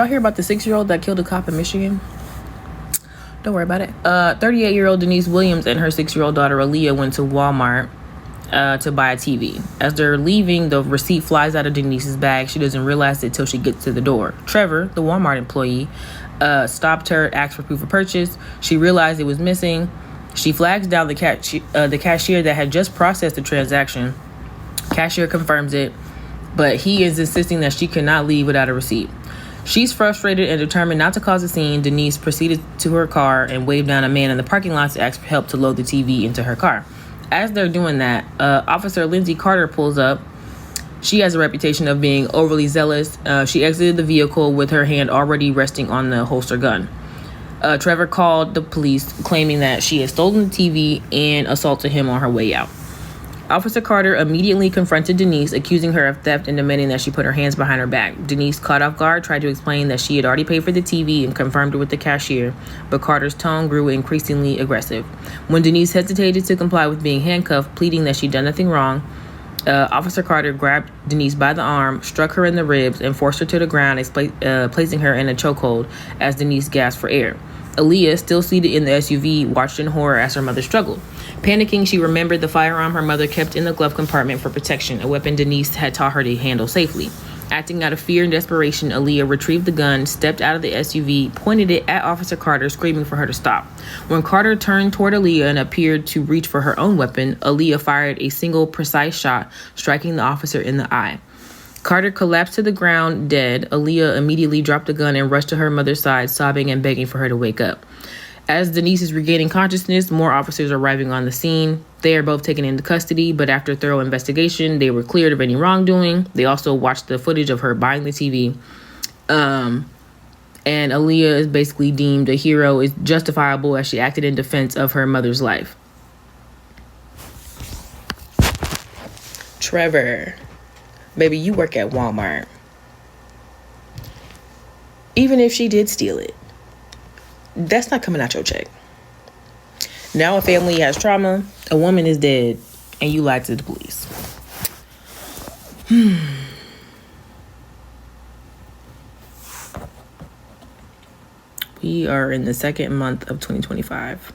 Y'all hear about the 6-year-old that killed a cop in Michigan? Don't worry about it. 38-year-old Denise Williams and her 6-year-old daughter Aaliyah went to Walmart to buy a TV. As they're leaving, the receipt flies out of Denise's bag. She doesn't realize it till she gets to the door. Trevor, the Walmart employee, stopped her, asked for proof of purchase. She realized it was missing. She flags down the cashier that had just processed the transaction. Cashier confirms it, but he is insisting that she cannot leave without a receipt. She's frustrated and determined not to cause a scene. Denise proceeded to her car and waved down a man in the parking lot to ask for help to load the TV into her car. As they're doing that, Officer Lindsay Carter pulls up. She has a reputation of being overly zealous. She exited the vehicle with her hand already resting on the holster gun. Trevor called the police, claiming that she had stolen the TV and assaulted him on her way out. Officer Carter immediately confronted Denise, accusing her of theft and demanding that she put her hands behind her back. Denise, caught off guard, tried to explain that she had already paid for the TV and confirmed it with the cashier, but Carter's tone grew increasingly aggressive. When Denise hesitated to comply with being handcuffed, pleading that she'd done nothing wrong, Officer Carter grabbed Denise by the arm, struck her in the ribs, and forced her to the ground, placing her in a chokehold as Denise gasped for air. Aaliyah, still seated in the SUV, watched in horror as her mother struggled. Panicking, she remembered the firearm her mother kept in the glove compartment for protection, a weapon Denise had taught her to handle safely. Acting out of fear and desperation, Aaliyah retrieved the gun, stepped out of the SUV, pointed it at Officer Carter, screaming for her to stop. When Carter turned toward Aaliyah and appeared to reach for her own weapon, Aaliyah fired a single precise shot, striking the officer in the eye. Carter collapsed to the ground dead. Aaliyah immediately dropped the gun and rushed to her mother's side, sobbing and begging for her to wake up. As Denise is regaining consciousness, more officers are arriving on the scene. They are both taken into custody, but after thorough investigation, they were cleared of any wrongdoing. They also watched the footage of her buying the TV. And Aaliyah is basically deemed a hero, is justifiable as she acted in defense of her mother's life. Trevor, baby, you work at Walmart. Even if she did steal it, that's not coming out your check. Now a family has trauma, a woman is dead, and you lied to the police. We are in the second month of 2025.